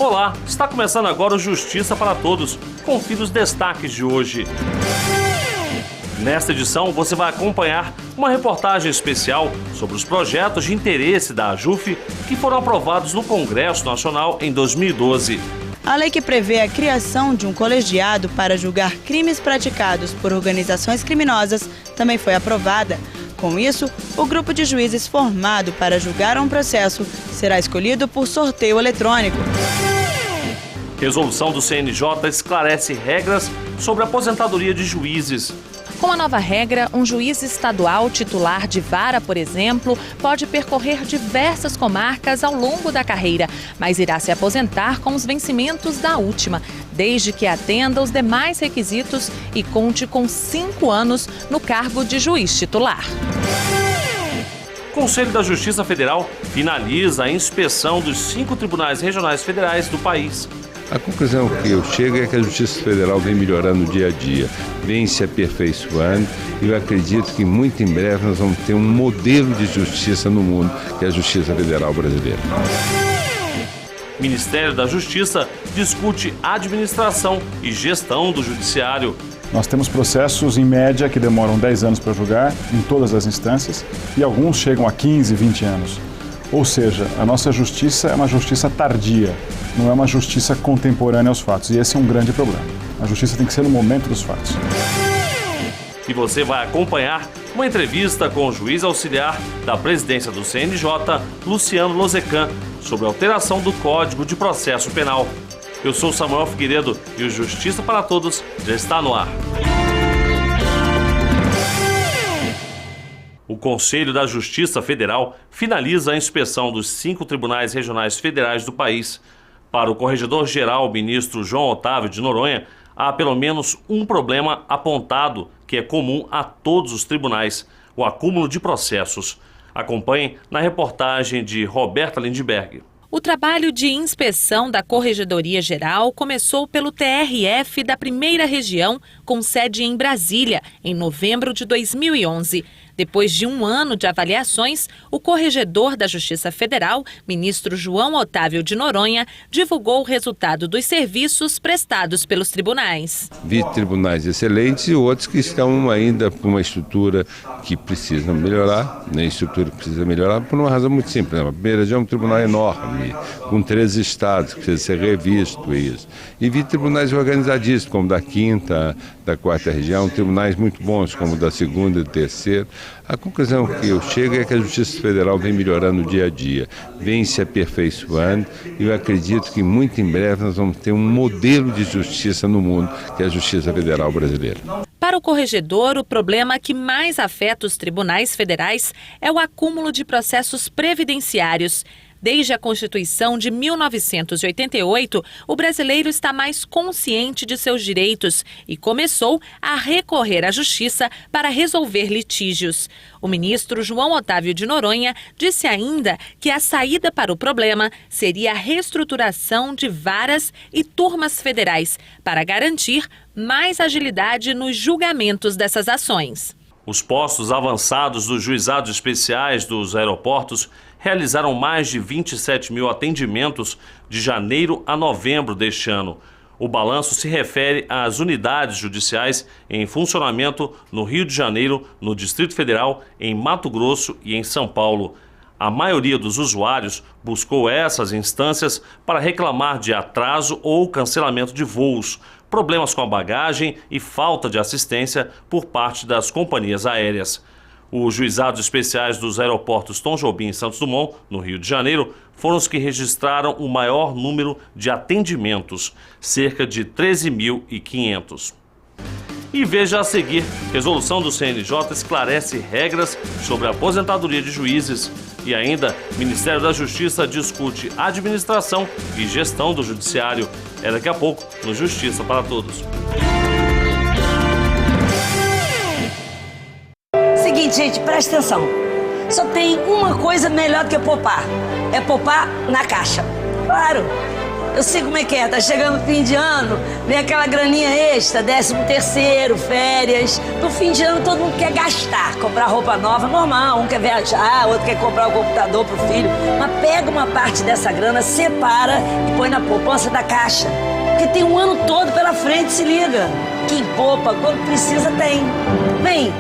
Olá, está começando agora o Justiça para Todos. Confira os destaques de hoje. Nesta edição, você vai acompanhar uma reportagem especial sobre os projetos de interesse da AJUF que foram aprovados no Congresso Nacional em 2012. A lei que prevê a criação de um colegiado para julgar crimes praticados por organizações criminosas também foi aprovada. Com isso, o grupo de juízes formado para julgar um processo será escolhido por sorteio eletrônico. Resolução do CNJ esclarece regras sobre a aposentadoria de juízes. Com a nova regra, um juiz estadual titular de vara, por exemplo, pode percorrer diversas comarcas ao longo da carreira, mas irá se aposentar com os vencimentos da última, desde que atenda os demais requisitos e conte com 5 anos no cargo de juiz titular. O Conselho da Justiça Federal finaliza a inspeção dos 5 tribunais regionais federais do país. A conclusão que eu chego é que a Justiça Federal vem melhorando dia a dia, vem se aperfeiçoando e eu acredito que muito em breve nós vamos ter um modelo de justiça no mundo, que é a Justiça Federal brasileira. O Ministério da Justiça discute administração e gestão do judiciário. Nós temos processos, em média, que demoram 10 anos para julgar, em todas as instâncias, e alguns chegam a 15, 20 anos. Ou seja, a nossa justiça é uma justiça tardia, não é uma justiça contemporânea aos fatos. E esse é um grande problema. A justiça tem que ser no momento dos fatos. E você vai acompanhar uma entrevista com o juiz auxiliar da presidência do CNJ, Luciano Lozecan, sobre a alteração do Código de Processo Penal. Eu sou Samuel Figueiredo e o Justiça para Todos já está no ar. O Conselho da Justiça Federal finaliza a inspeção dos 5 tribunais regionais federais do país. Para o corregedor-geral, ministro João Otávio de Noronha, há pelo menos um problema apontado que é comum a todos os tribunais: o acúmulo de processos. Acompanhe na reportagem de Roberta Lindbergh. O trabalho de inspeção da Corregedoria Geral começou pelo TRF da Primeira Região, com sede em Brasília, em novembro de 2011. Depois de 1 ano de avaliações, o corregedor da Justiça Federal, ministro João Otávio de Noronha, divulgou o resultado dos serviços prestados pelos tribunais. Vi tribunais excelentes e outros que estão ainda com uma estrutura que precisa melhorar, por uma razão muito simples. A Primeira Região é um tribunal enorme, com 13 estados, que precisa ser revisto isso. E vi tribunais organizadíssimos, como da 5ª, da 4ª Região, tribunais muito bons, como da 2ª e 3ª. A conclusão que eu chego é que a Justiça Federal vem melhorando dia a dia, vem se aperfeiçoando e eu acredito que muito em breve nós vamos ter um modelo de justiça no mundo, que é a Justiça Federal brasileira. Para o corregedor, o problema que mais afeta os tribunais federais é o acúmulo de processos previdenciários. Desde a Constituição de 1988, o brasileiro está mais consciente de seus direitos e começou a recorrer à justiça para resolver litígios. O ministro João Otávio de Noronha disse ainda que a saída para o problema seria a reestruturação de varas e turmas federais para garantir mais agilidade nos julgamentos dessas ações. Os postos avançados dos juizados especiais dos aeroportos realizaram mais de 27 mil atendimentos de janeiro a novembro deste ano. O balanço se refere às unidades judiciais em funcionamento no Rio de Janeiro, no Distrito Federal, em Mato Grosso e em São Paulo. A maioria dos usuários buscou essas instâncias para reclamar de atraso ou cancelamento de voos, problemas com a bagagem e falta de assistência por parte das companhias aéreas. Os juizados especiais dos aeroportos Tom Jobim e Santos Dumont, no Rio de Janeiro, foram os que registraram o maior número de atendimentos, cerca de 13.500. E veja a seguir, resolução do CNJ esclarece regras sobre a aposentadoria de juízes. E ainda, Ministério da Justiça discute administração e gestão do judiciário. É daqui a pouco, no Justiça para Todos. Seguinte, gente, presta atenção. Só tem uma coisa melhor do que poupar. É poupar na Caixa. Claro, Eu sei como é que é, tá chegando o fim de ano, vem aquela graninha extra, 13º, férias. No fim de ano todo mundo quer gastar, comprar roupa nova, normal. Um quer viajar, outro quer comprar o computador pro filho. Mas pega uma parte dessa grana, separa e põe na poupança da Caixa. Porque tem um ano todo pela frente, se liga. Quem poupa, quando precisa, tem. Vem!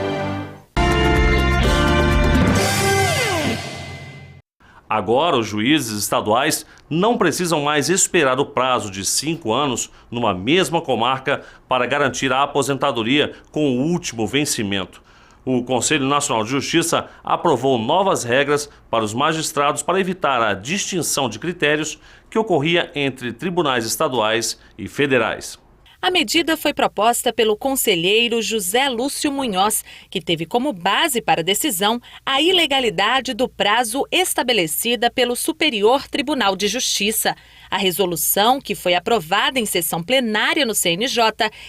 Agora, os juízes estaduais não precisam mais esperar o prazo de 5 anos numa mesma comarca para garantir a aposentadoria com o último vencimento. O Conselho Nacional de Justiça aprovou novas regras para os magistrados para evitar a distinção de critérios que ocorria entre tribunais estaduais e federais. A medida foi proposta pelo conselheiro José Lúcio Munhoz, que teve como base para a decisão a ilegalidade do prazo estabelecida pelo Superior Tribunal de Justiça. A resolução, que foi aprovada em sessão plenária no CNJ,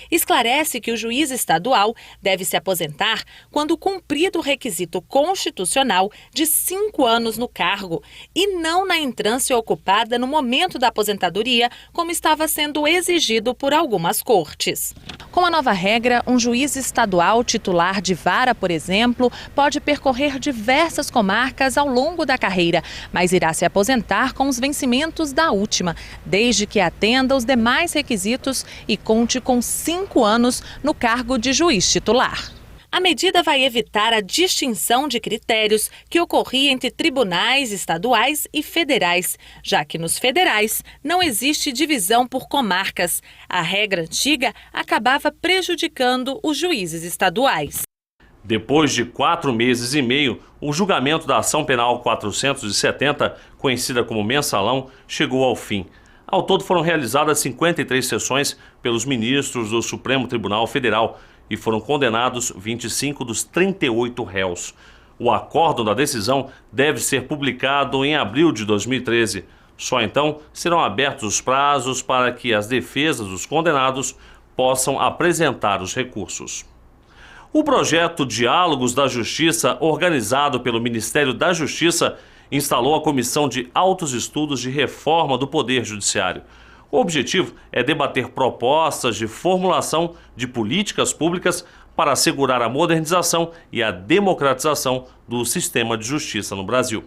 esclarece que o juiz estadual deve se aposentar quando cumprido o requisito constitucional de 5 anos no cargo e não na entrância ocupada no momento da aposentadoria, como estava sendo exigido por algumas cortes. Com a nova regra, um juiz estadual titular de vara, por exemplo, pode percorrer diversas comarcas ao longo da carreira, mas irá se aposentar com os vencimentos da última, desde que atenda os demais requisitos e conte com 5 anos no cargo de juiz titular. A medida vai evitar a distinção de critérios que ocorria entre tribunais estaduais e federais, já que nos federais não existe divisão por comarcas. A regra antiga acabava prejudicando os juízes estaduais. Depois de 4 meses e meio, o julgamento da ação penal 470, conhecida como mensalão, chegou ao fim. Ao todo foram realizadas 53 sessões pelos ministros do Supremo Tribunal Federal e foram condenados 25 dos 38 réus. O acórdão da decisão deve ser publicado em abril de 2013. Só então serão abertos os prazos para que as defesas dos condenados possam apresentar os recursos. O projeto Diálogos da Justiça, organizado pelo Ministério da Justiça, instalou a Comissão de Altos Estudos de Reforma do Poder Judiciário. O objetivo é debater propostas de formulação de políticas públicas para assegurar a modernização e a democratização do sistema de justiça no Brasil.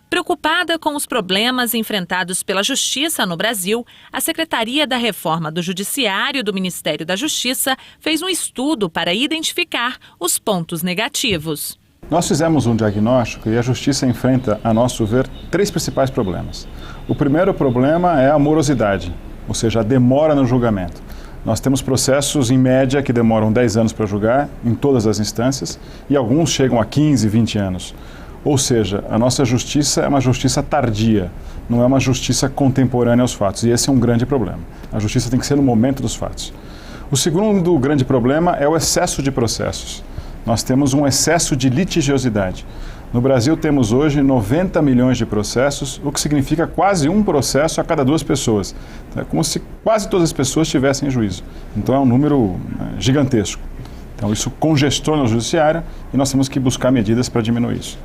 Preocupada com os problemas enfrentados pela Justiça no Brasil, a Secretaria da Reforma do Judiciário do Ministério da Justiça fez um estudo para identificar os pontos negativos. Nós fizemos um diagnóstico e a Justiça enfrenta, a nosso ver, 3 principais problemas. O primeiro problema é a morosidade, ou seja, a demora no julgamento. Nós temos processos, em média, que demoram 10 anos para julgar, em todas as instâncias, e alguns chegam a 15, 20 anos. Ou seja, a nossa justiça é uma justiça tardia, não é uma justiça contemporânea aos fatos, e esse é um grande problema. A justiça tem que ser no momento dos fatos. O segundo grande problema é o excesso de processos. Nós temos um excesso de litigiosidade. No Brasil temos hoje 90 milhões de processos, o que significa quase um processo a cada 2 pessoas. É como se quase todas as pessoas tivessem juízo. Então é um número gigantesco. Então isso congestiona o judiciário e nós temos que buscar medidas para diminuir isso.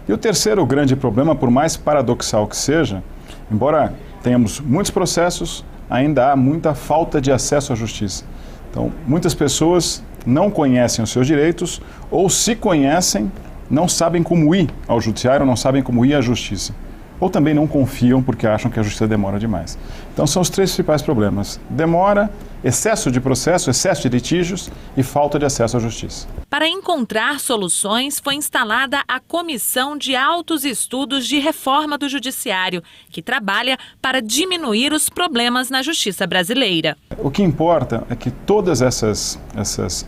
E o terceiro grande problema, por mais paradoxal que seja, embora tenhamos muitos processos, ainda há muita falta de acesso à justiça. Então muitas pessoas não conhecem os seus direitos ou, se conhecem, não sabem como ir ao judiciário, não sabem como ir à justiça. Ou também não confiam porque acham que a justiça demora demais. Então são os 3 principais problemas: demora, excesso de processo, excesso de litígios e falta de acesso à justiça. Para encontrar soluções, foi instalada a Comissão de Altos Estudos de Reforma do Judiciário, que trabalha para diminuir os problemas na justiça brasileira. O que importa é que todas essas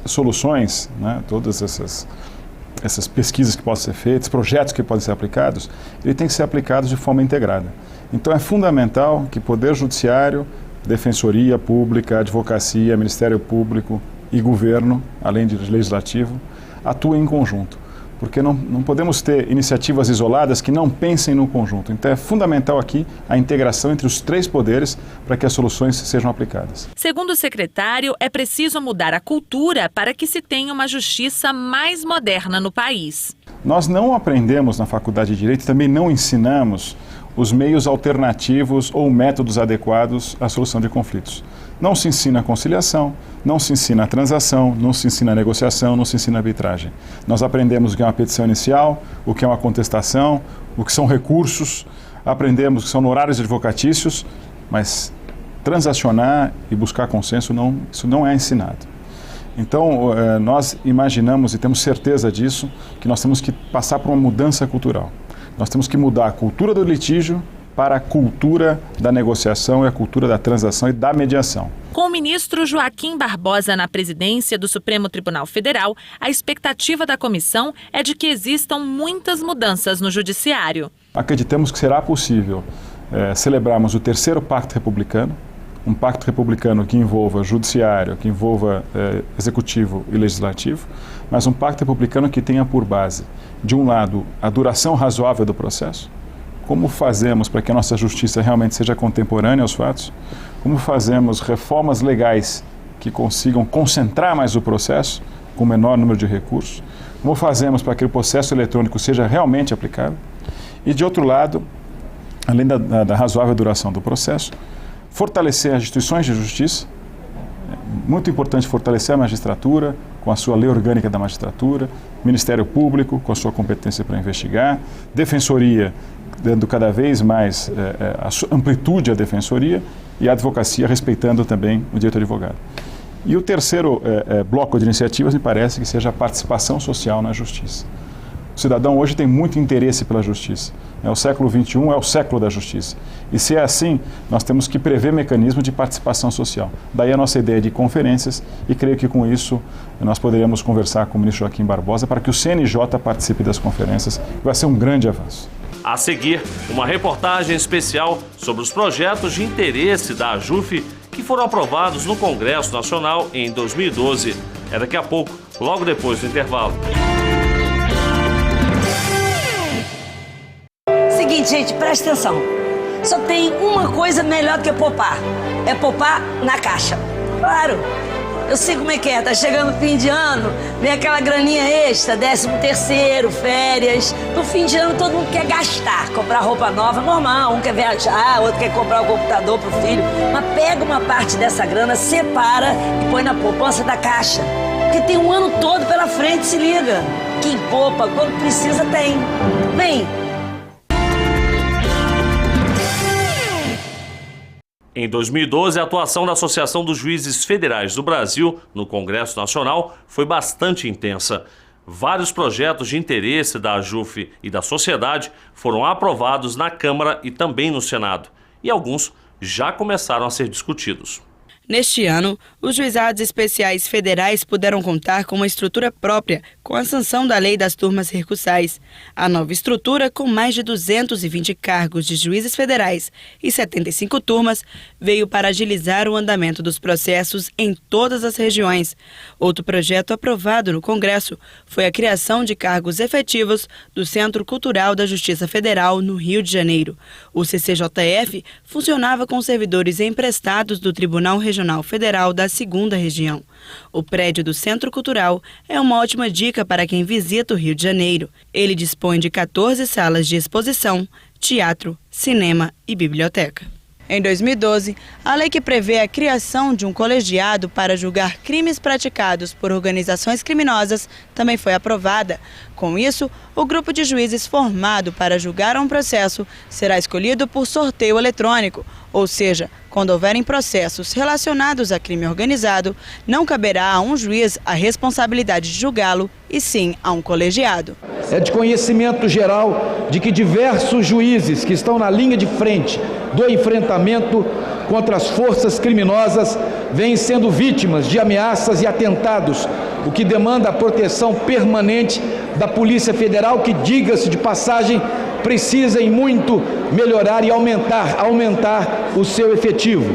soluções, né, todas essas pesquisas que podem ser feitas, projetos que podem ser aplicados, ele tem que ser aplicados de forma integrada. Então é fundamental que Poder Judiciário, Defensoria Pública, Advocacia, Ministério Público e Governo, além de Legislativo, atuem em conjunto. Porque não podemos ter iniciativas isoladas que não pensem no conjunto. Então é fundamental aqui a integração entre os 3 poderes para que as soluções sejam aplicadas. Segundo o secretário, é preciso mudar a cultura para que se tenha uma justiça mais moderna no país. Nós não aprendemos na Faculdade de Direito, também não ensinamos os meios alternativos ou métodos adequados à solução de conflitos. Não se ensina a conciliação, não se ensina a transação, não se ensina a negociação, não se ensina a arbitragem. Nós aprendemos o que é uma petição inicial, o que é uma contestação, o que são recursos, aprendemos o que são honorários advocatícios, mas transacionar e buscar consenso, isso não é ensinado. Então, nós imaginamos e temos certeza disso, que nós temos que passar por uma mudança cultural. Nós temos que mudar a cultura do litígio para a cultura da negociação e a cultura da transação e da mediação. Com o ministro Joaquim Barbosa na presidência do Supremo Tribunal Federal, a expectativa da comissão é de que existam muitas mudanças no judiciário. Acreditamos que será possível celebrarmos o terceiro pacto republicano, um pacto republicano que envolva judiciário, que envolva executivo e legislativo, mas um pacto republicano que tenha por base, de um lado, a duração razoável do processo, como fazemos para que a nossa justiça realmente seja contemporânea aos fatos, como fazemos reformas legais que consigam concentrar mais o processo, com menor número de recursos, como fazemos para que o processo eletrônico seja realmente aplicável, e de outro lado, além da razoável duração do processo, fortalecer as instituições de justiça. Muito importante fortalecer a magistratura, com a sua lei orgânica da magistratura, Ministério Público, com a sua competência para investigar, Defensoria, dando cada vez mais a amplitude à Defensoria, e a advocacia respeitando também o direito do advogado. E o terceiro bloco de iniciativas me parece que seja a participação social na justiça. O cidadão hoje tem muito interesse pela justiça. O século XXI é o século da justiça. E se é assim, nós temos que prever mecanismos de participação social. Daí a nossa ideia de conferências, e creio que com isso nós poderemos conversar com o ministro Joaquim Barbosa para que o CNJ participe das conferências. Vai ser um grande avanço. A seguir, uma reportagem especial sobre os projetos de interesse da AJUF que foram aprovados no Congresso Nacional em 2012. É daqui a pouco, logo depois do intervalo. Seguinte, gente, presta atenção. Só tem uma coisa melhor do que poupar. É poupar na Caixa. Claro. Eu sei como é que é. Tá chegando o fim de ano, vem aquela graninha extra, 13º, férias. No fim de ano todo mundo quer gastar, comprar roupa nova, normal. Um quer viajar, outro quer comprar um computador pro filho. Mas pega uma parte dessa grana, separa e põe na poupança da Caixa. Porque tem um ano todo pela frente, se liga. Quem poupa, quando precisa, tem. Vem. Em 2012, a atuação da Associação dos Juízes Federais do Brasil no Congresso Nacional foi bastante intensa. Vários projetos de interesse da AJUF e da sociedade foram aprovados na Câmara e também no Senado, e alguns já começaram a ser discutidos. Neste ano, os juizados especiais federais puderam contar com uma estrutura própria, com a sanção da Lei das Turmas Recursais. A nova estrutura, com mais de 220 cargos de juízes federais e 75 turmas, veio para agilizar o andamento dos processos em todas as regiões. Outro projeto aprovado no Congresso foi a criação de cargos efetivos do Centro Cultural da Justiça Federal, no Rio de Janeiro. O CCJF funcionava com servidores emprestados do Tribunal Regional Federal da 2ª Região. O prédio do Centro Cultural é uma ótima dica para quem visita o Rio de Janeiro. Ele dispõe de 14 salas de exposição, teatro, cinema e biblioteca. Em 2012, a lei que prevê a criação de um colegiado para julgar crimes praticados por organizações criminosas também foi aprovada. Com isso, o grupo de juízes formado para julgar um processo será escolhido por sorteio eletrônico, ou seja, quando houverem processos relacionados a crime organizado, não caberá a um juiz a responsabilidade de julgá-lo, e sim a um colegiado. É de conhecimento geral de que diversos juízes que estão na linha de frente do enfrentamento contra as forças criminosas vêm sendo vítimas de ameaças e atentados, o que demanda a proteção permanente da Polícia Federal, que, diga-se de passagem, precisa em muito melhorar e aumentar o seu efetivo.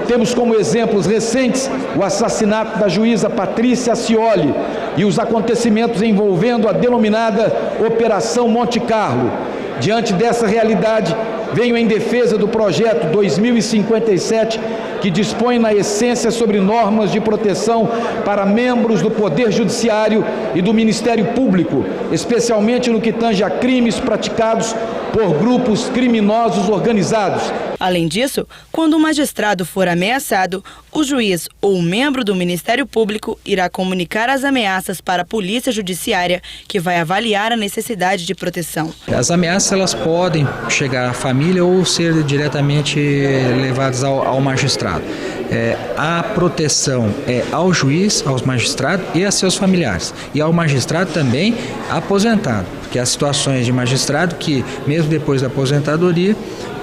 Temos como exemplos recentes o assassinato da juíza Patrícia Acioli e os acontecimentos envolvendo a denominada Operação Monte Carlo. Diante dessa realidade, venho em defesa do projeto 2057, que dispõe na essência sobre normas de proteção para membros do Poder Judiciário e do Ministério Público, especialmente no que tange a crimes praticados por grupos criminosos organizados. Além disso, quando um magistrado for ameaçado, o juiz ou membro do Ministério Público irá comunicar as ameaças para a Polícia Judiciária, que vai avaliar a necessidade de proteção. As ameaças elas podem chegar à família ou ser diretamente levadas ao magistrado. A proteção é ao juiz, aos magistrados e a seus familiares. E ao magistrado também aposentado, porque há situações de magistrado que, mesmo depois da aposentadoria,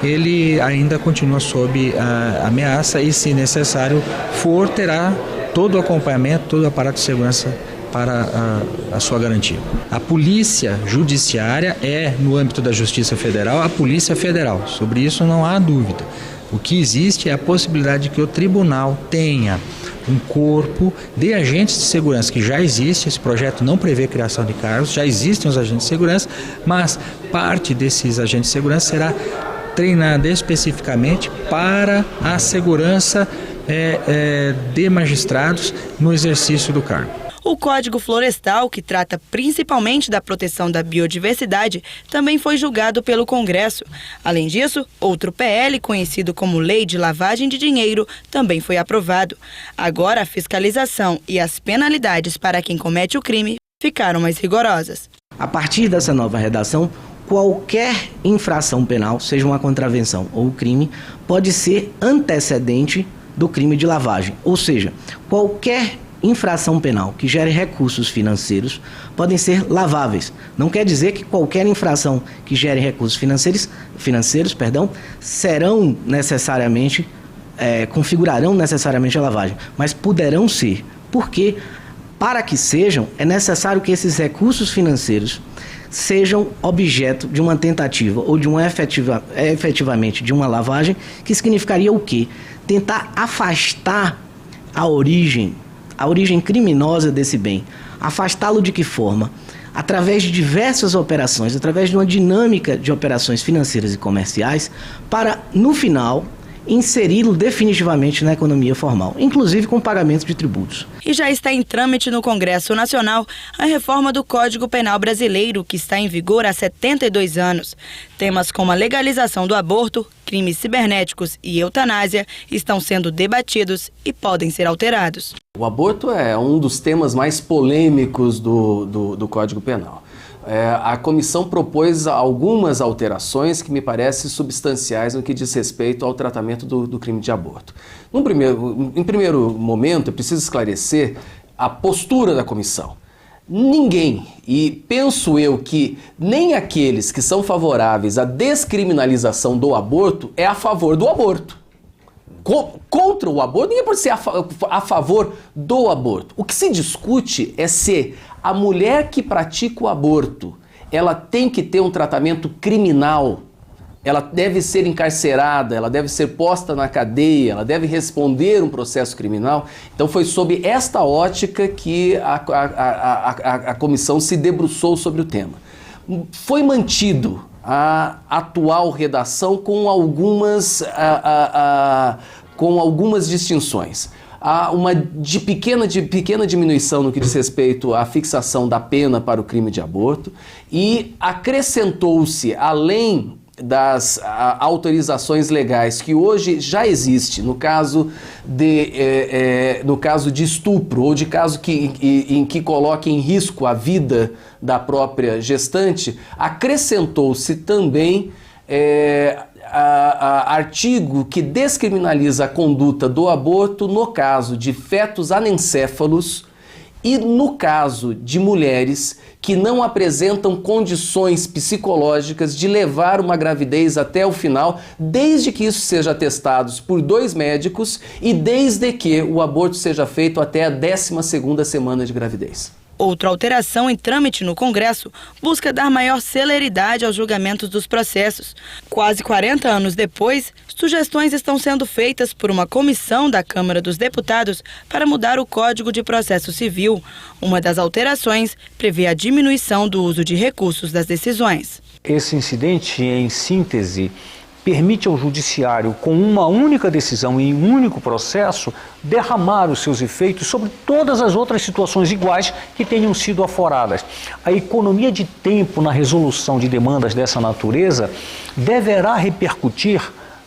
ele ainda continua sob a ameaça e, se necessário for, terá todo o acompanhamento, todo o aparato de segurança para a sua garantia. A Polícia Judiciária é, no âmbito da Justiça Federal, a Polícia Federal. Sobre isso não há dúvida. O que existe é a possibilidade de que o tribunal tenha um corpo de agentes de segurança, que já existe, esse projeto não prevê criação de cargos, já existem os agentes de segurança, mas parte desses agentes de segurança será treinada especificamente para a segurança de magistrados no exercício do cargo. O Código Florestal, que trata principalmente da proteção da biodiversidade, também foi julgado pelo Congresso. Além disso, outro PL, conhecido como Lei de Lavagem de Dinheiro, também foi aprovado. Agora, a fiscalização e as penalidades para quem comete o crime ficaram mais rigorosas. A partir dessa nova redação, qualquer infração penal, seja uma contravenção ou crime, pode ser antecedente do crime de lavagem. Ou seja, qualquer infração penal que gere recursos financeiros podem ser laváveis. Não quer dizer que qualquer infração que gere recursos financeiros, serão necessariamente, configurarão necessariamente a lavagem, mas poderão ser, porque para que sejam, é necessário que esses recursos financeiros sejam objeto de uma tentativa ou de uma efetivamente de uma lavagem, que significaria o quê? Tentar afastar a origem criminosa desse bem. Afastá-lo de que forma? Através de diversas operações, através de uma dinâmica de operações financeiras e comerciais, para, no final, inseri-lo definitivamente na economia formal, inclusive com pagamento de tributos. E já está em trâmite no Congresso Nacional a reforma do Código Penal brasileiro, que está em vigor há 72 anos. Temas como a legalização do aborto, crimes cibernéticos e eutanásia estão sendo debatidos e podem ser alterados. O aborto é um dos temas mais polêmicos do Código Penal. A comissão propôs algumas alterações que me parecem substanciais no que diz respeito ao tratamento do crime de aborto. Em primeiro momento, eu preciso esclarecer a postura da comissão. Ninguém, e penso eu que nem aqueles que são favoráveis à descriminalização do aborto é a favor do aborto. Contra o aborto, ninguém pode ser a favor do aborto. O que se discute é se a mulher que pratica o aborto, ela tem que ter um tratamento criminal, ela deve ser encarcerada, ela deve ser posta na cadeia, ela deve responder um processo criminal. Então foi sob esta ótica que a comissão se debruçou sobre o tema. Foi mantido a atual redação com algumas distinções. Há uma pequena diminuição no que diz respeito à fixação da pena para o crime de aborto e acrescentou-se, além das autorizações legais que hoje já existe no caso de estupro ou de caso em que coloque em risco a vida da própria gestante, acrescentou-se também artigo que descriminaliza a conduta do aborto no caso de fetos anencéfalos e no caso de mulheres que não apresentam condições psicológicas de levar uma gravidez até o final, desde que isso seja atestado por 2 médicos e desde que o aborto seja feito até a 12ª semana de gravidez. Outra alteração em trâmite no Congresso busca dar maior celeridade aos julgamentos dos processos. Quase 40 anos depois, sugestões estão sendo feitas por uma comissão da Câmara dos Deputados para mudar o Código de Processo Civil. Uma das alterações prevê a diminuição do uso de recursos das decisões. Esse incidente, em síntese, permite ao judiciário, com uma única decisão e um único processo, derramar os seus efeitos sobre todas as outras situações iguais que tenham sido aforadas. A economia de tempo na resolução de demandas dessa natureza deverá repercutir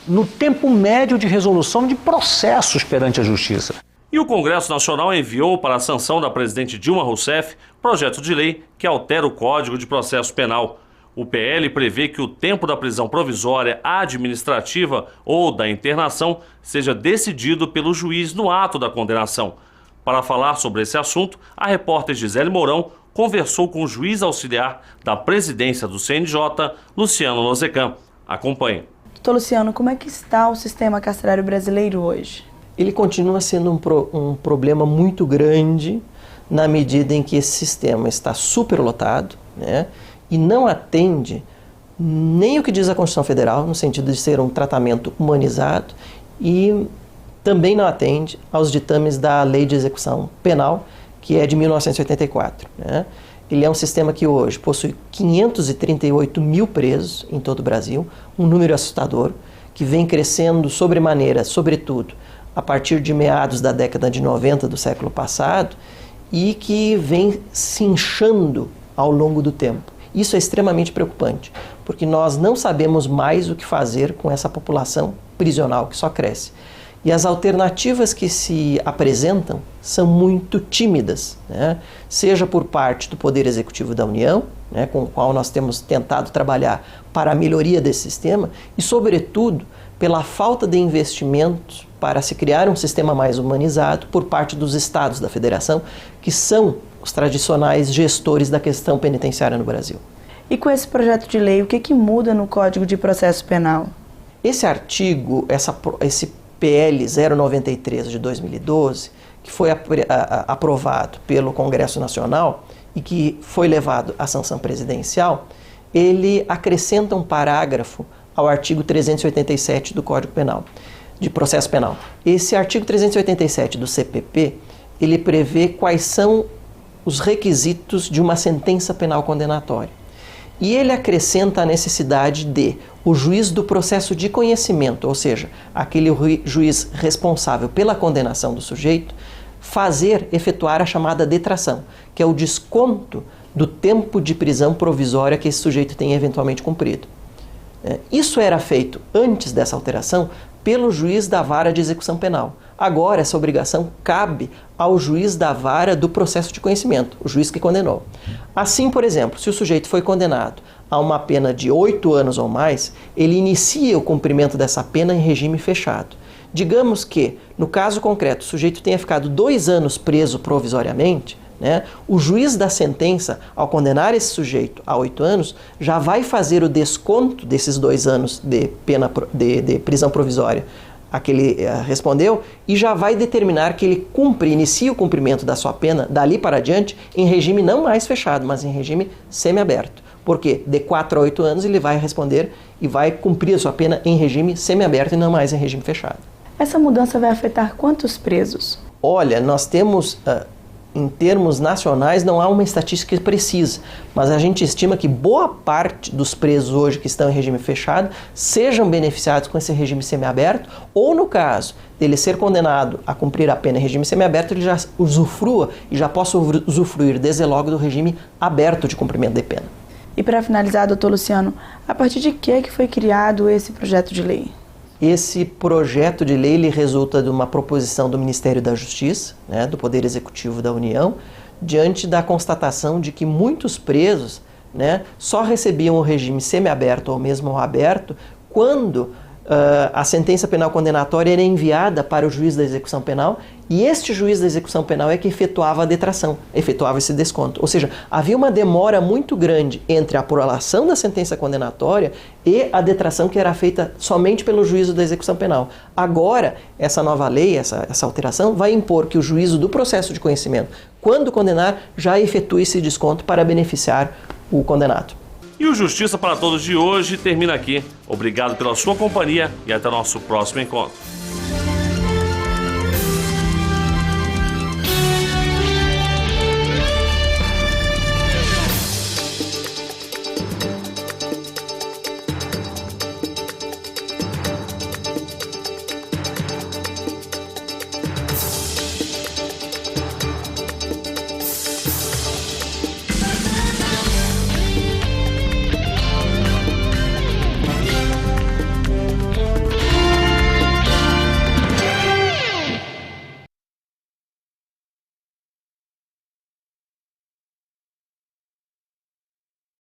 no tempo médio de resolução de processos perante a Justiça. E o Congresso Nacional enviou para a sanção da presidente Dilma Rousseff projeto de lei que altera o Código de Processo Penal. O PL prevê que o tempo da prisão provisória administrativa ou da internação seja decidido pelo juiz no ato da condenação. Para falar sobre esse assunto, a repórter Gisele Mourão conversou com o juiz auxiliar da presidência do CNJ, Luciano Lozecan. Acompanhe. Doutor Luciano, como é que está o sistema carcerário brasileiro hoje? Ele continua sendo um problema muito grande na medida em que esse sistema está superlotado, né? E não atende nem o que diz a Constituição Federal, no sentido de ser um tratamento humanizado, e também não atende aos ditames da Lei de Execução Penal, que é de 1984. Né? Ele é um sistema que hoje possui 538 mil presos em todo o Brasil, um número assustador, que vem crescendo sobremaneira, sobretudo, a partir de meados da década de 90 do século passado, e que vem se inchando ao longo do tempo. Isso é extremamente preocupante, porque nós não sabemos mais o que fazer com essa população prisional que só cresce. E as alternativas que se apresentam são muito tímidas, né? Seja por parte do Poder Executivo da União, né, com o qual nós temos tentado trabalhar para a melhoria desse sistema, e, sobretudo, pela falta de investimentos para se criar um sistema mais humanizado por parte dos estados da federação, que são os tradicionais gestores da questão penitenciária no Brasil. E com esse projeto de lei, o que muda no Código de Processo Penal? Esse artigo, esse PL 093 de 2012, que foi aprovado pelo Congresso Nacional e que foi levado à sanção presidencial, ele acrescenta um parágrafo ao artigo 387 do Código Penal, de Processo Penal. Esse artigo 387 do CPP, ele prevê quais são os requisitos de uma sentença penal condenatória. E ele acrescenta a necessidade de o juiz do processo de conhecimento, ou seja, aquele juiz responsável pela condenação do sujeito, efetuar a chamada detração, que é o desconto do tempo de prisão provisória que esse sujeito tem eventualmente cumprido. Isso era feito antes dessa alteração pelo juiz da vara de execução penal. Agora, essa obrigação cabe ao juiz da vara do processo de conhecimento, o juiz que condenou. Assim, por exemplo, se o sujeito foi condenado a uma pena de 8 anos ou mais, ele inicia o cumprimento dessa pena em regime fechado. Digamos que, no caso concreto, o sujeito tenha ficado 2 anos preso provisoriamente, né? O juiz da sentença, ao condenar esse sujeito a 8 anos, já vai fazer o desconto desses 2 anos de pena de prisão provisória a que ele respondeu, e já vai determinar que ele inicia o cumprimento da sua pena dali para adiante em regime não mais fechado, mas em regime semiaberto. Porque de 4 a 8 anos ele vai responder e vai cumprir a sua pena em regime semiaberto e não mais em regime fechado. Essa mudança vai afetar quantos presos? Olha, nós temos, em termos nacionais, não há uma estatística precisa, mas a gente estima que boa parte dos presos hoje que estão em regime fechado sejam beneficiados com esse regime semiaberto, ou no caso dele ser condenado a cumprir a pena em regime semiaberto, ele já usufrua e já possa usufruir desde logo do regime aberto de cumprimento de pena. E para finalizar, doutor Luciano, a partir de que foi criado esse projeto de lei? Esse projeto de lei ele resulta de uma proposição do Ministério da Justiça, né, do Poder Executivo da União, diante da constatação de que muitos presos, né, só recebiam o regime semiaberto ou mesmo o aberto quando a sentença penal condenatória era enviada para o juiz da execução penal, e este juiz da execução penal é que efetuava a detração, efetuava esse desconto. Ou seja, havia uma demora muito grande entre a apuração da sentença condenatória e a detração que era feita somente pelo juízo da execução penal. Agora, essa nova lei, essa alteração, vai impor que o juízo do processo de conhecimento, quando condenar, já efetue esse desconto para beneficiar o condenado. E o Justiça para Todos de hoje termina aqui. Obrigado pela sua companhia e até o nosso próximo encontro.